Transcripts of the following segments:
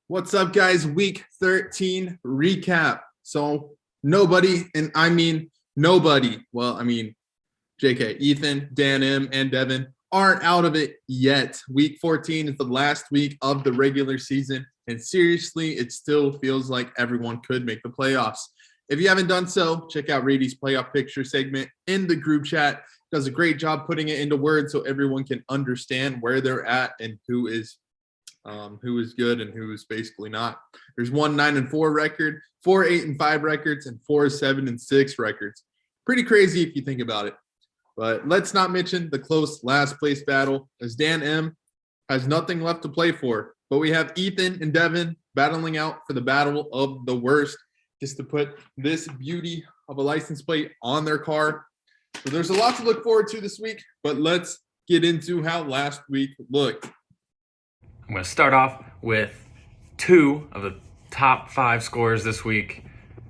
What's up, guys? Week 13 recap. So nobody, and I mean nobody, JK, Ethan, Dan M, and Devin aren't out of it yet. Week 14 is the last week of the regular season, and seriously, it still feels like everyone could make the playoffs. If you haven't done so, check out Rady's playoff picture segment in the group chat. Does a great job putting it into words so everyone can understand where they're at and who is good and who is basically not. There's 1-9-4 record, 4-8-5 records, and 4-7-6 records. Pretty crazy if you think about it. But let's not mention the close last place battle, as Dan M has nothing left to play for. But we have Ethan and Devin battling out for the battle of the worst, just to put this beauty of a license plate on their car. So there's a lot to look forward to this week, but let's get into how last week looked. I'm going to start off with two of the top 5 scores this week.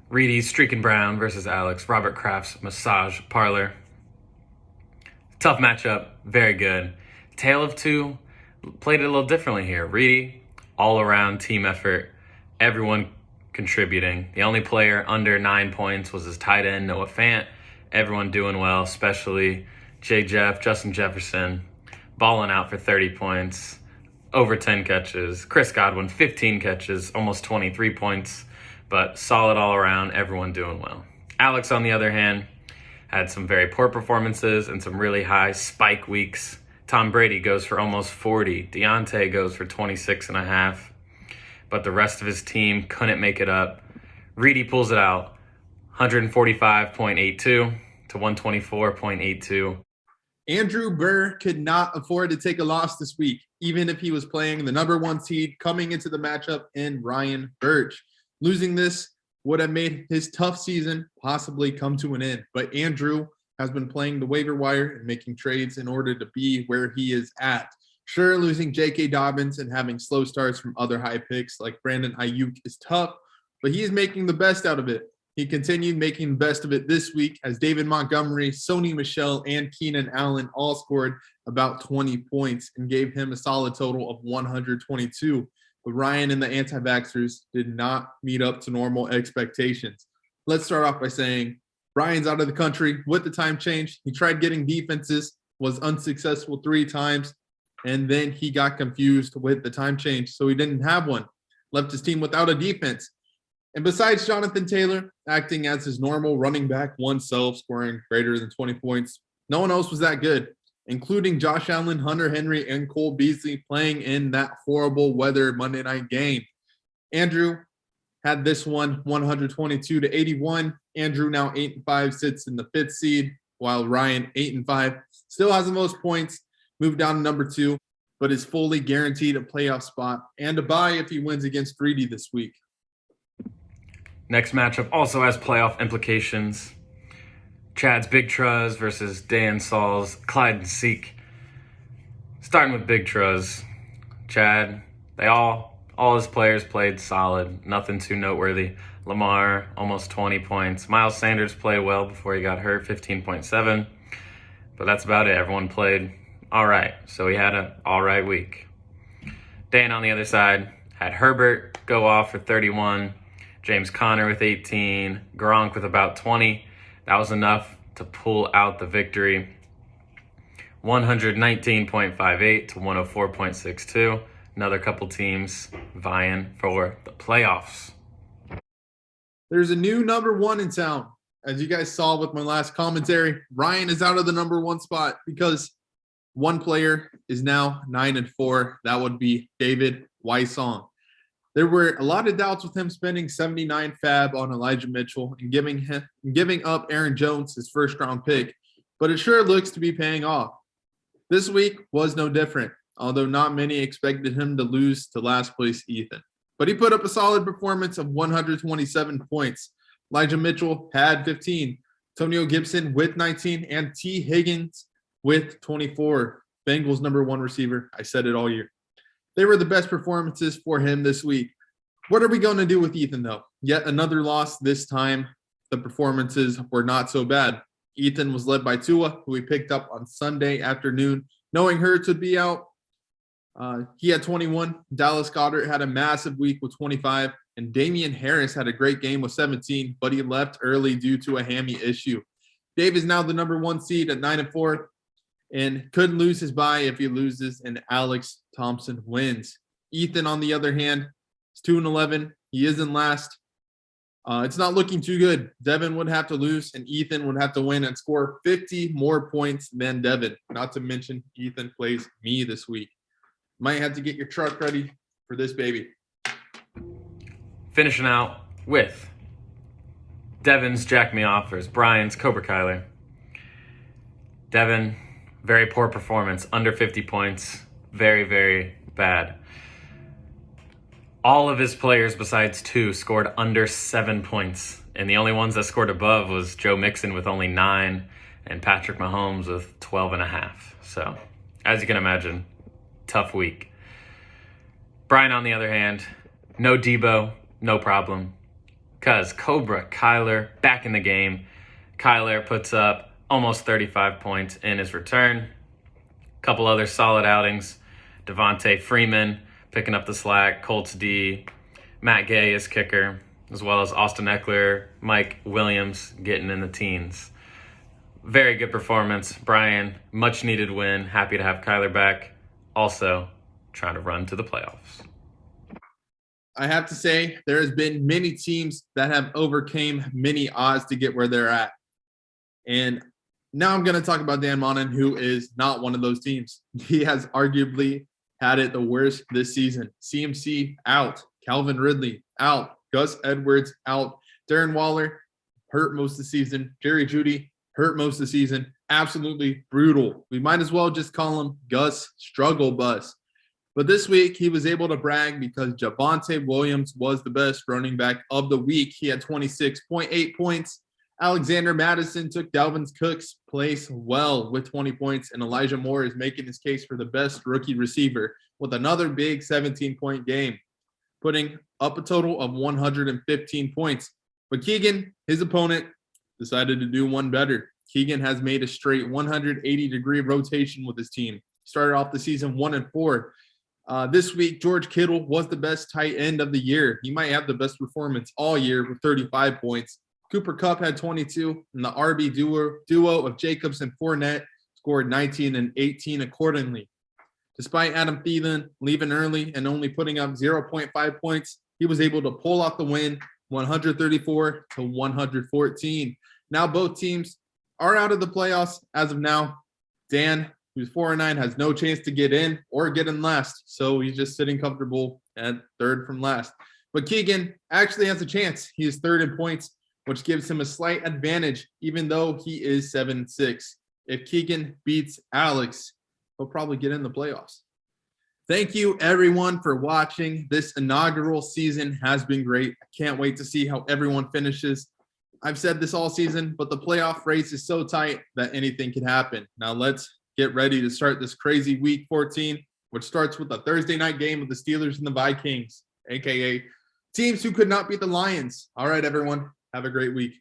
Reedy's Streaking Brown versus Alex, Robert Kraft's Massage Parlor. Tough matchup, very good. Tale of two, played it a little differently here. Reedy, all-around team effort, everyone contributing. The only player under 9 points was his tight end, Noah Fant. Everyone doing well, especially Justin Jefferson, balling out for 30 points. Over 10 catches. Chris Godwin, 15 catches, almost 23 points, but solid all around, everyone doing well. Alex, on the other hand, had some very poor performances and some really high spike weeks. Tom Brady goes for almost 40. Deontay goes for 26.5, but the rest of his team couldn't make it up. Reedy pulls it out, 145.82 to 124.82. Andrew Burr could not afford to take a loss this week, even if he was playing the number 1 seed coming into the matchup in Ryan Birch. Losing this would have made his tough season possibly come to an end. But Andrew has been playing the waiver wire and making trades in order to be where he is at. Sure, losing J.K. Dobbins and having slow starts from other high picks like Brandon Ayuk is tough, but he is making the best out of it. He continued making the best of it this week as David Montgomery, Sony Michel, and Keenan Allen all scored about 20 points and gave him a solid total of 122. But Ryan and the anti-vaxxers did not meet up to normal expectations. Let's start off by saying Ryan's out of the country with the time change. He tried getting defenses, was unsuccessful 3 times, and then he got confused with the time change, so he didn't have one. Left his team without a defense. And besides Jonathan Taylor acting as his normal running back one self, scoring greater than 20 points, no one else was that good, including Josh Allen, Hunter Henry, and Cole Beasley playing in that horrible weather Monday night game. Andrew had this one 122-81. Andrew, now 8-5, sits in the 5th seed, while Ryan, 8-5, still has the most points, moved down to number 2, but is fully guaranteed a playoff spot and a bye if he wins against Reedy this week. Next matchup also has playoff implications. Chad's Big Truz versus Dan Saul's Clyde and Seek. Starting with Big Truz. Chad, all his players played solid. Nothing too noteworthy. Lamar, almost 20 points. Miles Sanders played well before he got hurt, 15.7. But that's about it. Everyone played all right. So he had an all right week. Dan on the other side had Herbert go off for 31. James Conner with 18, Gronk with about 20. That was enough to pull out the victory. 119.58 to 104.62. Another couple teams vying for the playoffs. There's a new number 1 in town. As you guys saw with my last commentary, Ryan is out of the number 1 spot because one player is now 9-4. That would be David Weissong. There were a lot of doubts with him spending 79 fab on Elijah Mitchell and giving up Aaron Jones, his first-round pick, but it sure looks to be paying off. This week was no different, although not many expected him to lose to last place Ethan. But he put up a solid performance of 127 points. Elijah Mitchell had 15, Antonio Gibson with 19, and T. Higgins with 24. Bengals number 1 receiver. I said it all year. They were the best performances for him this week. What are we going to do with Ethan, though? Yet another loss this time. The performances were not so bad. Ethan was led by Tua, who he picked up on Sunday afternoon, knowing Hurts would be out. He had 21. Dallas Goedert had a massive week with 25. And Damian Harris had a great game with 17, but he left early due to a hammy issue. Dave is now the number 1 seed at 9-4 and could lose his bye if he loses and Alex Thompson wins. Ethan, on the other hand, is 2-11. He is in last. It's not looking too good. Devin would have to lose, and Ethan would have to win and score 50 more points than Devin. Not to mention, Ethan plays me this week. Might have to get your truck ready for this baby. Finishing out with Devin's Jack Me Off versus Brian's Cobra Kyler. Devin, very poor performance, under 50 points. Very, very bad. All of his players besides 2 scored under 7 points. And the only ones that scored above was Joe Mixon with only 9 and Patrick Mahomes with 12.5. So, as you can imagine, tough week. Brian, on the other hand, no Debo, no problem. Because Cobra Kyler back in the game. Kyler puts up almost 35 points in his return. Couple other solid outings. Devontae Freeman picking up the slack. Colts D. Matt Gay is kicker. As well as Austin Eckler, Mike Williams getting in the teens. Very good performance. Brian, much needed win. Happy to have Kyler back. Also, trying to run to the playoffs. I have to say, there has been many teams that have overcame many odds to get where they're at. And now I'm going to talk about Dan Monin, who is not one of those teams. He has arguably had it the worst this season. CMC out. Calvin Ridley out. Gus Edwards out. Darren Waller hurt most of the season. Jerry Jeudy hurt most of the season. Absolutely brutal. We might as well just call him Gus Struggle Bus. But this week, he was able to brag because Javonte Williams was the best running back of the week. He had 26.8 points. Alexander Madison took Dalvin Cook's place well with 20 points, and Elijah Moore is making his case for the best rookie receiver with another big 17-point game, putting up a total of 115 points. But Keegan, his opponent, decided to do one better. Keegan has made a straight 180-degree rotation with his team. Started off the season 1-4. This week, George Kittle was the best tight end of the year. He might have the best performance all year with 35 points. Cooper Kupp had 22, and the RB duo of Jacobs and Fournette scored 19 and 18 accordingly. Despite Adam Thielen leaving early and only putting up 0.5 points, he was able to pull off the win, 134-114. Now both teams are out of the playoffs as of now. Dan, who's 4-9, has no chance to get in or get in last, so he's just sitting comfortable at third from last. But Keegan actually has a chance. He is third in points, which gives him a slight advantage, even though he is 7-6. If Keegan beats Alex, he'll probably get in the playoffs. Thank you, everyone, for watching. This inaugural season has been great. I can't wait to see how everyone finishes. I've said this all season, but the playoff race is so tight that anything can happen. Now let's get ready to start this crazy week 14, which starts with a Thursday night game of the Steelers and the Vikings, a.k.a. teams who could not beat the Lions. All right, everyone. Have a great week.